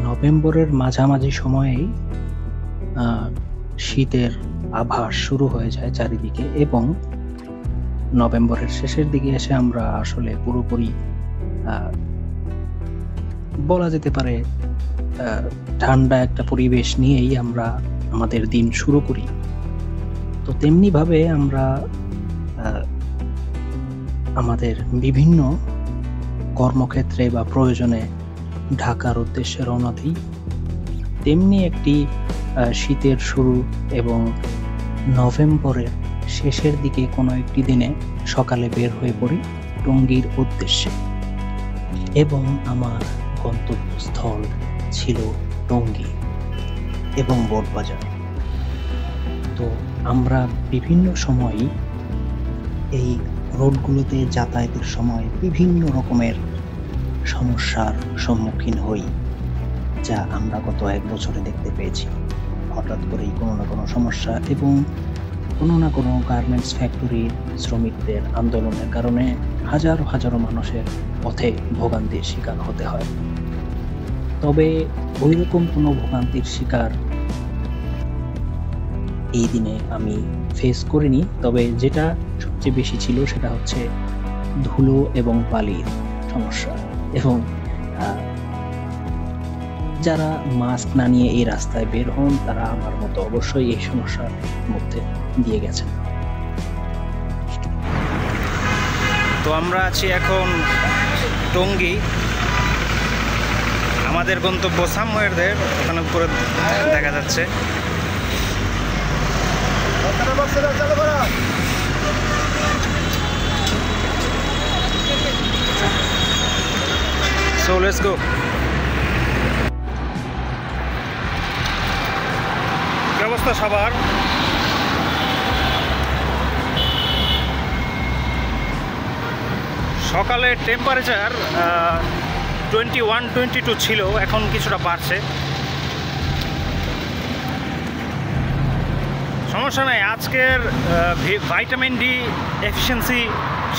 নভেম্বরের মাঝামাঝি সময়েই শীতের আভাস শুরু হয়ে যায় চারিদিকে, এবং নভেম্বরের শেষের দিকে এসে আমরা আসলে পুরোপুরি বলা যেতে পারে ঠান্ডা একটা পরিবেশ নিয়েই আমরা আমাদের দিন শুরু করি। তো তেমনি ভাবে আমরা আমাদের বিভিন্ন কর্মক্ষেত্রে বা প্রয়োজনে ঢাকার উদ্দেশ্যে রওনা দিই। তেমনি একটি শীতের শুরু এবং নভেম্বরের শেষের দিকে কোনো একটি দিনে সকালে বের হয়ে পড়ি টঙ্গীর উদ্দেশ্যে, এবং আমার গন্তব্যস্থল ছিল টঙ্গী এবং বোটবাজার। তো আমরা বিভিন্ন সময়ই এই রোডগুলোতে যাতায়াতের সময় বিভিন্ন রকমের সমস্যার সম্মুখীন হই, যা আমরা গত 1 বছরে দেখতে পেয়েছি। হঠাৎ করেই কোনো না কোনো সমস্যা এবং কোনো না কোনো গার্মেন্টস ফ্যাক্টরির শ্রমিকদের আন্দোলনের কারণে হাজারো হাজারো মানুষের পথে ভোগান্তির শিকার হতে হয়। তবে ওইরকম কোনো ভোগান্তির শিকার এই দিনে আমি ফেস করিনি। তবে যেটা সবচেয়ে বেশি ছিল সেটা হচ্ছে ধুলো এবং বালির সমস্যা, এবং যারা মাস্ক না নিয়ে এই রাস্তায় বের হন তারা আমার মতো অবশ্যই এই সমস্যার মধ্যে দিয়ে গেছেন। তো আমরা আছি এখন টঙ্গী, আমাদের গন্তব্য সামওয়েরদের ওখানে উপরে দেখা যাচ্ছে। So let's go. কি অবস্থা সবার? সকালে টেম্পারেচার 21-22 ছিল, এখন কিছুটা বাড়ছে। সমস্যা নাই, আজকের ভাইটামিন ডি এফিসিয়েন্সি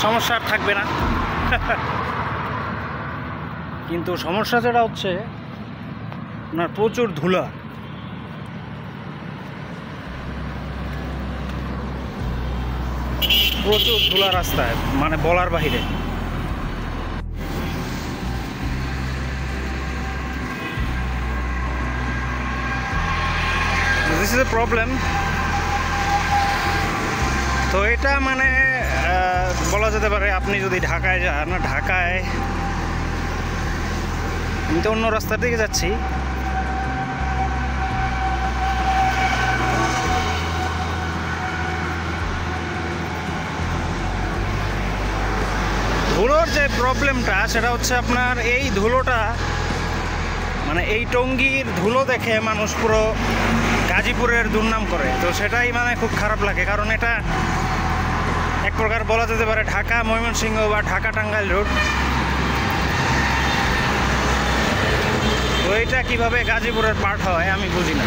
সমস্যা আর থাকবে না। কিন্তু সমস্যা যেটা হচ্ছে আপনার প্রচুর ধুলা। প্রচুর ধুলা রাস্তায়, মানে বলার বাহিরে। This is a problem. তো এটা মানে বলা যেতে পারে আপনি যদি ঢাকায় যান, ঢাকায় আমি তো অন্য রাস্তার দিকে যাচ্ছি, ধুলোর যে প্রবলেমটা সেটা হচ্ছে আপনার এই ধুলোটা, মানে এই টঙ্গীর ধুলো দেখে মানুষ পুরো গাজীপুরের দুর্নাম করে। তো সেটাই মানে খুব খারাপ লাগে, কারণ এটা এক প্রকার বলা যেতে পারে ঢাকা ময়মনসিংহ বা ঢাকা টাঙ্গাইল রোড। তো এটা কিভাবে গাজীপুরের পার্ট হয় আমি বুঝি না।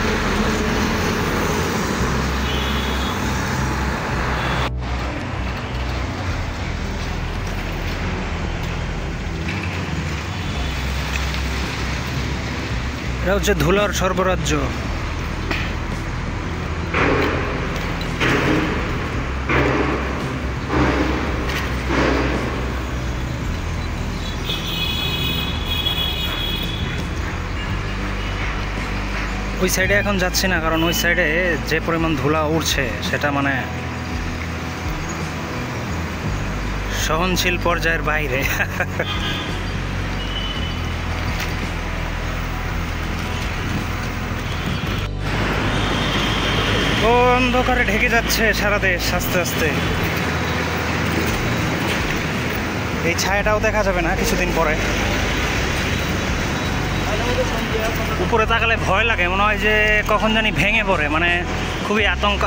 এটা হচ্ছে ধুলার সর্বরাজ্য। ওই সাইডে এখন যাচ্ছি না, কারণ ওই সাইডে যে পরিমাণ ধুলা উড়ছে সেটা মানে সহনশীল পর্যায়ের বাইরে। অন্ধকারে ঢেকে যাচ্ছে সারা দেশ আস্তে আস্তে। এই ছায়াটাও দেখা যাবে না কিছুদিন পরে। উপরে তাকালে ভয় লাগে, মনে হয় যে কখন জানি ভেঙে পড়ে, মানে খুবই আতঙ্ক।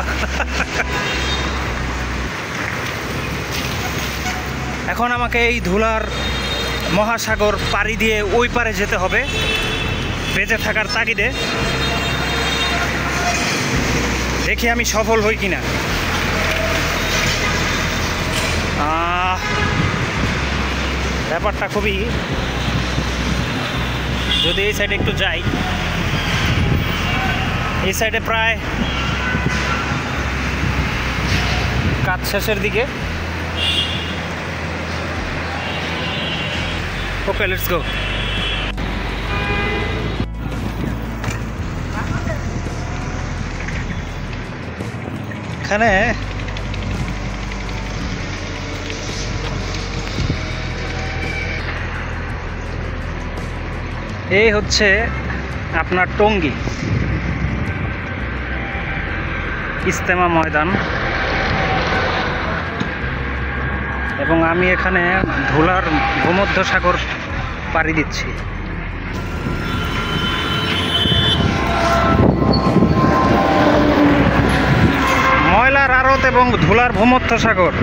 এখন আমাকে এই ধুলার মহাসাগর পাড়ি দিয়ে ওই পারে যেতে হবে বেঁচে থাকার তাগিদে। দেখি আমি সফল হই কিনা। ব্যাপারটা খুবই যদি এই সাইডে একটু যাই, এই সাইডে প্রায় কাজ শেষের দিকে। ওকে, লেটস গো। এখানে এই হচ্ছে আপনার টঙ্গী ইজতেমা ময়দান, এবং আমি এখানে ধুলার ভূমধ্যসাগর পাড়ি দিচ্ছি। ময়লার আড়ত এবং ধুলার ভূমধ্যসাগর,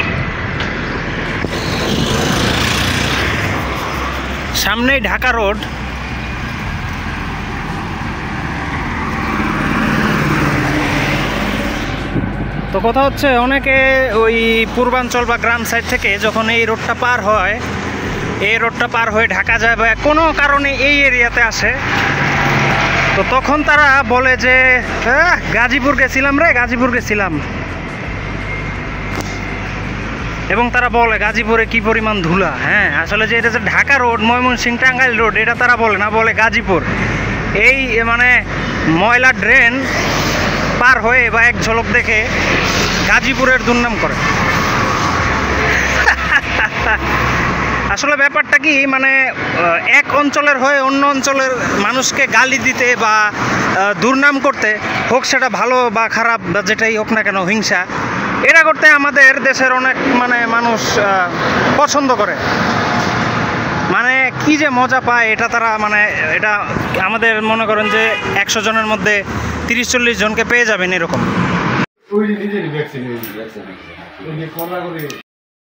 সামনেই ঢাকা রোড। তো কথা হচ্ছে, অনেকে ওই পূর্বাঞ্চল বা গ্রাম সাইড থেকে যখন এই রোডটা পার হয়, এই রোডটা পার হয়ে ঢাকা যায় বা কোনো কারণে এই এরিয়াতে আসে, তো তখন তারা বলে যে গাজীপুর গেছিলাম রে, গাজীপুর গেছিলাম। এবং তারা বলে গাজীপুরে কি পরিমাণ ধুলা। হ্যাঁ, আসলে যে এটা যে ঢাকা রোড, ময়মনসিংহ টাঙ্গাইল রোড, এটা তারা বলে না, বলে গাজীপুর। এই মানে ময়লা ড্রেন পার হয়ে বা এক ঝলক দেখে গাজীপুরের দুর্নাম করে। আসলে ব্যাপারটা কি, মানে এক অঞ্চলের হয়ে অন্য অঞ্চলের মানুষকে গালি দিতে বা দুর্নাম করতে, হোক সেটা ভালো বা খারাপ বা যেটাই হোক না কেন, হিংসা, এটা করতে আমাদের দেশের অনেক মানে মানুষ পছন্দ করে। মানে কি যে মজা পায় এটা তারা, মানে এটা আমাদের মনে করেন যে 100 জনের মধ্যে 30-40 জনকে পেয়ে যাবেন এরকম।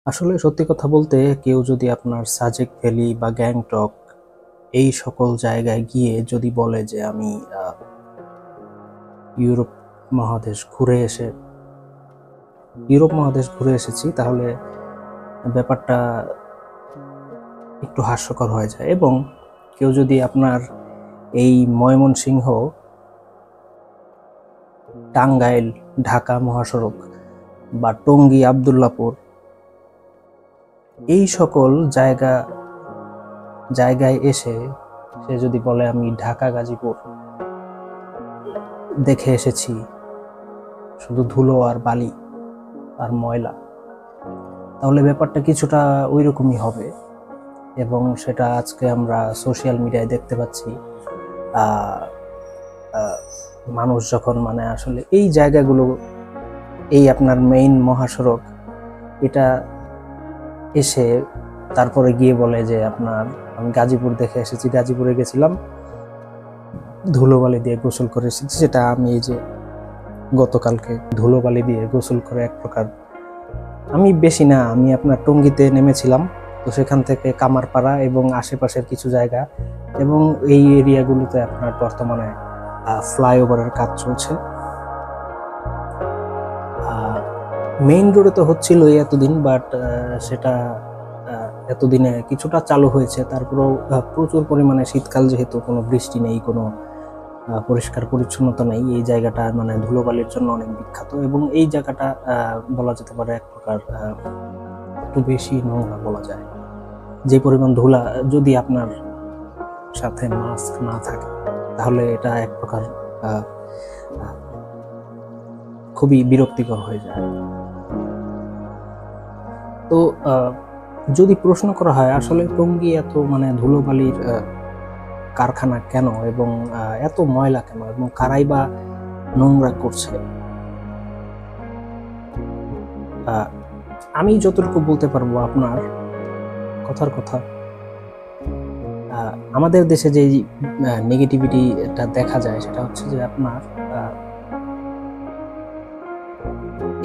আসলে সত্যি কথা বলতে, কেউ যদি আপনার সাজেক ভ্যালি বা গ্যাংটক এই সকল জায়গায় গিয়ে যদি বলে যে আমি ইউরোপ মহাদেশ ঘুরে এসেছি, তাহলে ব্যাপারটা একটু হাস্যকর হয়ে যায়। এবং কেউ যদি আপনার এই ময়মনসিংহ টাঙ্গাইল ঢাকা মহাসড়ক বা টঙ্গী আব্দুল্লাপুর এই সকল জায়গায় এসে সে যদি বলে আমি ঢাকা গাজীপুর দেখে এসেছি, শুধু ধুলো আর বালি আর ময়লা, তাহলে ব্যাপারটা কিছুটা ওই রকমই হবে। এবং সেটা আজকে আমরা সোশ্যাল মিডিয়ায় দেখতে পাচ্ছি। মানুষ যখন মানে আসলে এই জায়গাগুলো, এই আপনার মেইন মহাসড়ক, এটা এসে তারপরে গিয়ে বলে যে আপনার আমি গাজীপুর দেখে এসেছি, গাজীপুরে গেছিলাম, ধুলোবালি দিয়ে গোসল করে এসেছি। যেটা আমি এই যে গতকালকে ধুলোবালি দিয়ে গোসল করে এক প্রকার, আমি বেশি না, আমি আপনার টঙ্গীতে নেমেছিলাম, তো সেখান থেকে কামারপাড়া এবং আশেপাশের কিছু জায়গা এবং এই এরিয়াগুলোতে আপনার বর্তমানে ফ্লাইওভারের কাজ চলছে। মেইন রোডে তো হচ্ছিলই এতদিন, বাট সেটা এতদিনে কিছুটা চালু হয়েছে। তারপরেও প্রচুর পরিমাণে শীতকাল, যেহেতু কোনো বৃষ্টি নেই, কোনো পরিষ্কার পরিচ্ছন্নতা নেই, এই জায়গাটা মানে ধুলোবালির জন্য অনেক বিখ্যাত। এবং এই জায়গাটা বলা যেতে পারে এক প্রকার একটু বেশি নোংরা বলা যায়। যে পরিমাণ ধুলা, যদি আপনার সাথে মাস্ক না থাকে তাহলে এটা এক প্রকার খুবই বিরক্তিকর হয়ে যায়। তো যদি প্রশ্ন করা হয় আসলে টঙ্গী এত মানে ধুলোবালির কারখানা কেন, এবং এত ময়লা কেন, এবং কারাই বা নোংরা করছে, আমি যতটুকু বলতে পারবো, আপনার কথার কথা, আমাদের দেশে যে নেগেটিভিটিটা দেখা যায় সেটা হচ্ছে যে আপনার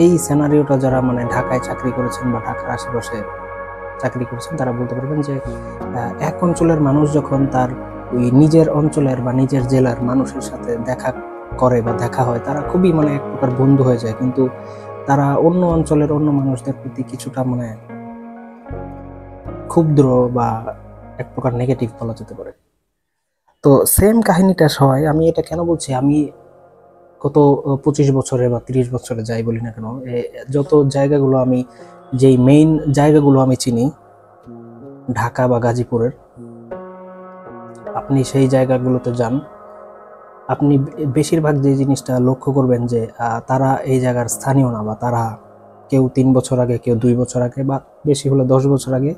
এই সিনারিওটা যারা মানে ঢাকায় চাকরি করেছেন বা ঢাকার আশেপাশে চাকরি করেছেন, তারা বলতে পারবেন যে এক অঞ্চলের মানুষ যখন তার ওই নিজের অঞ্চলের বা নিজের জেলার মানুষের সাথে দেখা করে বা দেখা হয়, তারা খুবই মানে এক প্রকার বন্ধু হয়ে যায়। কিন্তু তারা অন্য অঞ্চলের অন্য মানুষদের প্রতি কিছুটা মানে ক্ষুদ্র বা এক প্রকার নেগেটিভ বলা যেতে পারে। তো সেম কাহিনীটা হয়। আমি এটা কেন বলছি, আমি গত 25 বছরে বা 30 বছরে যাই বলি না কেন, যত জায়গাগুলো আমি, যেই মেইন জায়গাগুলো আমি চিনি ঢাকা বা গাজীপুরের, আপনি সেই জায়গাগুলোতে যান, আপনি বেশিরভাগ যে জিনিসটা লক্ষ্য করবেন যে তারা এই জায়গার স্থানীয় না, বা তারা কেউ 3 বছর আগে, কেউ 2 বছর আগে, বা বেশি হলে 10 বছর আগে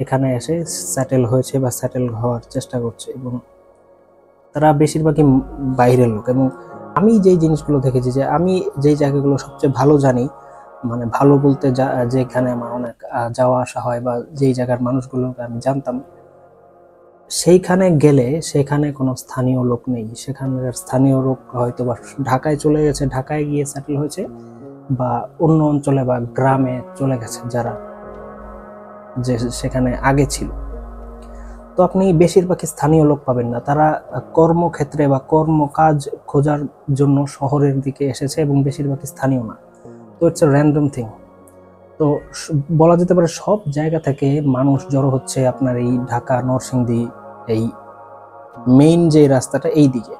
এখানে এসে সেটেল হয়েছে বা সেটেল হওয়ার চেষ্টা করছে, এবং তারা বেশিরভাগই বাইরের লোক। এবং আমি যেই জিনিসগুলো দেখেছি, যে আমি যেই জায়গাগুলো সবচেয়ে ভালো জানি, মানে ভালো বলতে যেখানে আমার অনেক যাওয়া আসা হয়, বা যেই জায়গার মানুষগুলোকে আমি জানতাম, সেইখানে গেলে সেখানে কোনো স্থানীয় লোক নেই। সেখানকার স্থানীয় লোক হয়তো বা ঢাকায় চলে গেছে, ঢাকায় গিয়ে সেটেল হয়েছে, বা অন্য অঞ্চলে বা গ্রামে চলে গেছে যারা, যে সেখানে আগে ছিল। তো আপনি বেশিরভাগই স্থানীয় লোক পাবেন না। তারা কর্মক্ষেত্রে বা কর্মকাজ খোঁজার জন্য শহরের দিকে এসেছে, এবং বেশিরভাগই স্থানীয় না। তো ইটস এ র্যান্ডম থিং। তো বলা যেতে পারে সব জায়গা থেকে মানুষ জড়ো হচ্ছে আপনার এই ঢাকা নরসিংদী, এই মেইন যে রাস্তাটা, এই দিকে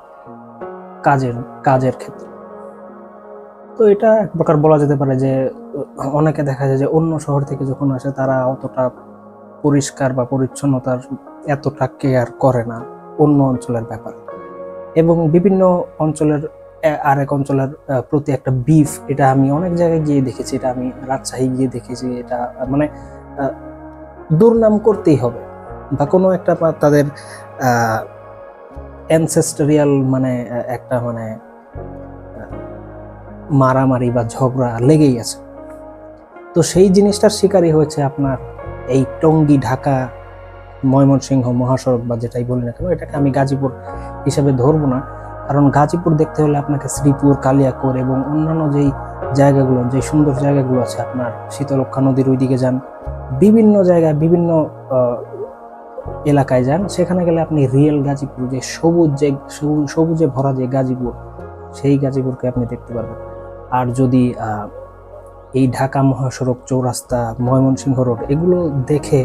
কাজের ক্ষেত্রে। তো এটা এক প্রকার বলা যেতে পারে যে অনেকে দেখা যায় যে অন্য শহর থেকে যখন আসে, তারা অতটা পরিষ্কার বা পরিচ্ছন্নতার এতটা কেয়ার করে না অন্য অঞ্চলের ব্যাপারে। এবং বিভিন্ন অঞ্চলের আরেক অঞ্চলের প্রতি একটা বিফ, এটা আমি অনেক জায়গায় গিয়ে দেখেছি, এটা আমি রাজশাহী গিয়ে দেখেছি। এটা মানে দুর্নাম করতেই হবে, বা কোনো একটা তাদের অ্যানসেস্টোরিয়াল মানে একটা মানে মারামারি বা ঝগড়া লেগেই আছে। তো সেই জিনিসটার শিকারই হয়েছে আপনার এই টঙ্গী ঢাকা ময়মনসিংহ মহাসড়ক, বা যেটাই বলি না কেন, এটাকে আমি গাজীপুর হিসেবে ধরবো না। কারণ গাজীপুর দেখতে হলে আপনাকে শ্রীপুর, কালিয়াকৈর এবং অন্যান্য যেই জায়গাগুলো, যে সুন্দর জায়গাগুলো আছে, আপনার শীতলক্ষ্যা নদীর ওইদিকে যান, বিভিন্ন জায়গায় বিভিন্ন এলাকায় যান, সেখানে গেলে আপনি রিয়েল গাজীপুর, যে সবুজে ভরা যে গাজীপুর, সেই গাজীপুরকে আপনি দেখতে পারবেন। আর যদি এই ঢাকা মহাসড়ক, চৌরাস্তা, ময়মনসিংহ রোড, এগুলো দেখে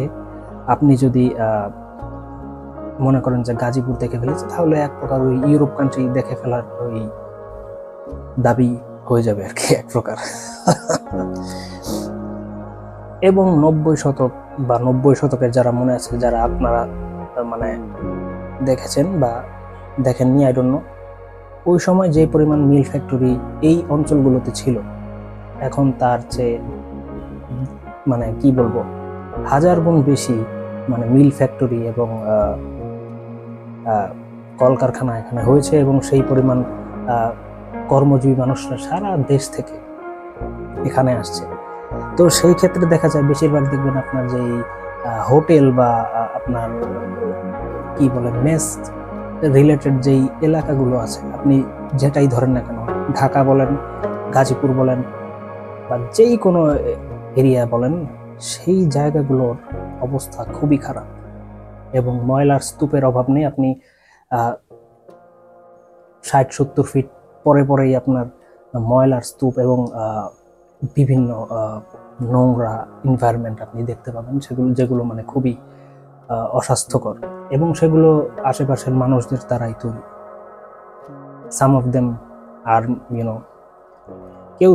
আপনি যদি মনে করেন যে গাজীপুর দেখে ফেলেছে, তাহলে এক প্রকার ওই ইউরোপ কান্ট্রি দেখে ফেলার ওই দাবি হয়ে যাবে আর কি, এক প্রকার। এবং 90 শতক বা 90 শতকের যারা মনে আছে, যারা আপনারা মানে দেখেছেন বা দেখেননি, আই ডোন্ট নো, ওই সময় যে পরিমাণ মিল ফ্যাক্টরি এই অঞ্চলগুলোতে ছিল, এখন তার চেয়ে মানে কি বলবো, 1000 গুণ বেশি মানে মিল ফ্যাক্টরি এবং কলকারখানা এখানে হয়েছে। এবং সেই পরিমাণ কর্মজীবী মানুষরা সারা দেশ থেকে এখানে আসছে। তো সেই ক্ষেত্রে দেখা যায় বেশিরভাগ দেখবেন আপনার যেই হোটেল বা আপনার কি বলে মেস রিলেটেড যেই এলাকাগুলো আছে, আপনি যেটাই ধরেন না কেন, ঢাকা বলেন, গাজীপুর বলেন, বা যেই কোনো এরিয়া বলেন, সেই জায়গাগুলোর অবস্থা খুবই খারাপ। এবং ময়লার স্তূপের অভাব নেই। আপনি 60-70 ফিট পরেই আপনার ময়লার স্তূপ এবং বিভিন্ন নোংরা এনভায়রনমেন্ট আপনি দেখতে পাবেন, যেগুলো মানে খুবই অস্বাস্থ্যকর, এবং সেগুলো আশেপাশের মানুষদের দ্বারাই তৈরি। সাম অফ দেম আর কেউ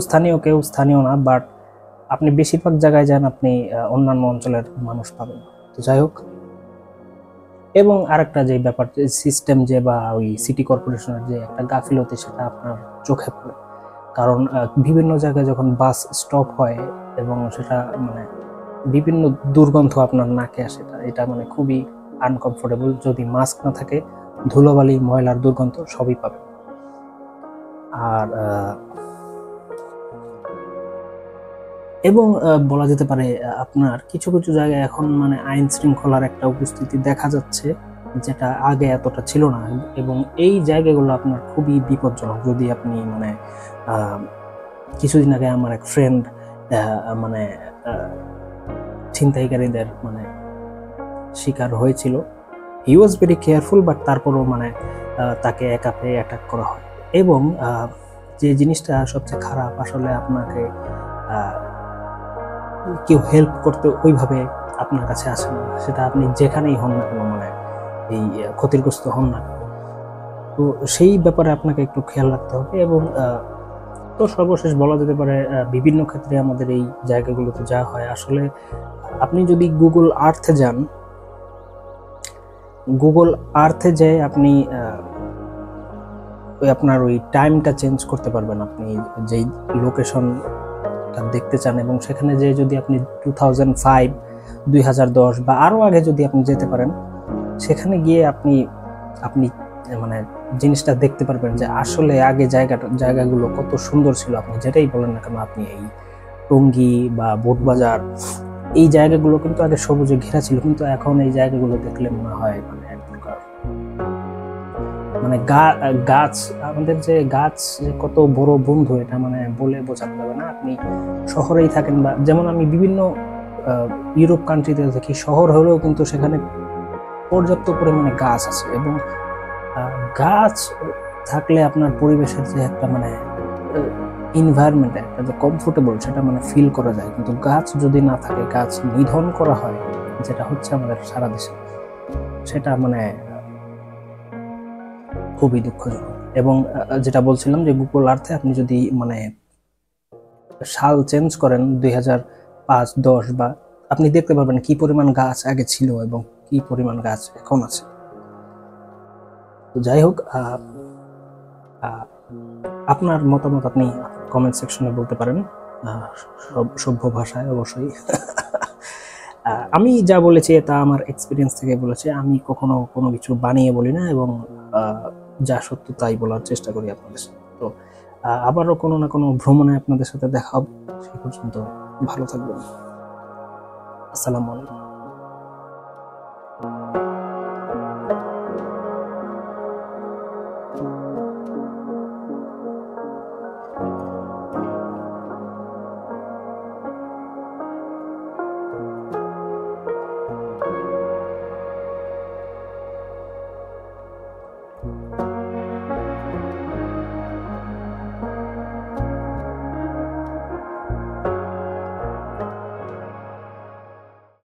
স্থানীয় না, বাট আপনি বেশিরভাগ জায়গায় যান, আপনি অন্যান্য অঞ্চলের মানুষ পাবেন। তো যাই হোক, এবং আরেকটা যে ব্যাপার, সিস্টেম যে বা ওই সিটি কর্পোরেশনের যে একটা গাফিলতি, সেটা আপনার চোখে পড়ে। কারণ বিভিন্ন জায়গায় যখন বাস স্টপ হয়, এবং সেটা মানে বিভিন্ন দুর্গন্ধ আপনার নাকে আসে, এটা মানে খুবই আনকমফোর্টেবল। যদি মাস্ক না থাকে, ধুলোবালি, ময়লার দুর্গন্ধ সবই পাবে। আর এবং বলা যেতে পারে আপনার কিছু কিছু জায়গায় এখন মানে আইন শৃঙ্খলার একটা উপস্থিতি দেখা যাচ্ছে, যেটা আগে এতটা ছিল না। এবং এই জায়গাগুলো আপনার খুবই বিপজ্জনক। যদি আপনি মানে কিছুদিন আগে আমার এক ফ্রেন্ড মানে ছিনতাইকারীদের মানে শিকার হয়েছিল। হি ওয়াজ ভেরি কেয়ারফুল, বাট তারপরও মানে তাকে একা পেয়ে অ্যাটাক করা হয়। এবং যে জিনিসটা সবচেয়ে খারাপ, আসলে আপনাকে কেউ হেল্প করতে ওইভাবে আপনার কাছে আসে না, সেটা আপনি যেখানেই হন না কেন, মানে এই ক্ষতিগ্রস্ত হন না, তো সেই ব্যাপারে আপনাকে একটু খেয়াল রাখতে হবে। এবং তো সর্বশেষ বলা যেতে পারে বিভিন্ন ক্ষেত্রে আমাদের এই জায়গাগুলোতে যা হয়, আসলে আপনি যদি গুগল আর্থে যান, গুগল আর্থে যেয়ে আপনি আপনার ওই টাইমটা চেঞ্জ করতে পারবেন, আপনি যেই লোকেশনটা দেখতে চান, এবং সেখানে যে যদি আপনি 2005, 2010 বা আরও আগে যদি আপনি যেতে পারেন, সেখানে গিয়ে আপনি মানে জিনিসটা দেখতে পারবেন যে আসলে আগে জায়গাগুলো কত সুন্দর ছিল। আপনি যেটাই বলেন না কেন, আপনি এই টঙ্গী বা বোটবাজার, এই জায়গাগুলো কিন্তু আগে সবুজে ঘেরা ছিল, কিন্তু এখন এই জায়গাগুলো দেখলে মনে হয় মানে এক প্রকার মানে গাছ, আমাদের যে গাছ যে কত বড় বন্ধু, এটা মানে বলে বোঝাতে যাবে না। আপনি শহরেই থাকেন, বা যেমন আমি বিভিন্ন ইউরোপ কান্ট্রিতে দেখি, শহর হলেও কিন্তু সেখানে পর্যাপ্ত পরিমাণে গাছ আছে, এবং গাছ থাকলে আপনার পরিবেশের যে একটা মানে এনভায়রনমেন্ট, একটা যে কমফোর্টেবল, সেটা মানে ফিল করা যায়। কিন্তু গাছ যদি না থাকে, গাছ নিধন করা হয়, যেটা হচ্ছে আমাদের সারা দেশে, সেটা মানে খুবই দুঃখজনক। এবং যেটা বলছিলাম যে গুগল আর্থে আপনি যদি মানে সাল চেঞ্জ করেন 2005, 10, বা আপনি দেখতে পারবেন কি পরিমাণ গাছ আগে ছিল এবং কি পরিমাণ গাছ এখন আছে। তো যাই হোক, আপনার মতামত আপনি কমেন্ট সেকশনে বলতে পারেন, সভ্য ভাষায় অবশ্যই। আমি যা বলেছি তা আমার এক্সপিরিয়েন্স থেকে বলেছি, আমি কখনো কোনো কিছু বানিয়ে বলি না, এবং যা সত্য তাই বলার চেষ্টা করি আপনাদের সাথে। তো আবারও কোনো না কোনো ভ্রমণে আপনাদের সাথে দেখা হবে। সে পর্যন্ত ভালো থাকবেন। আসসালামু আলাইকুম।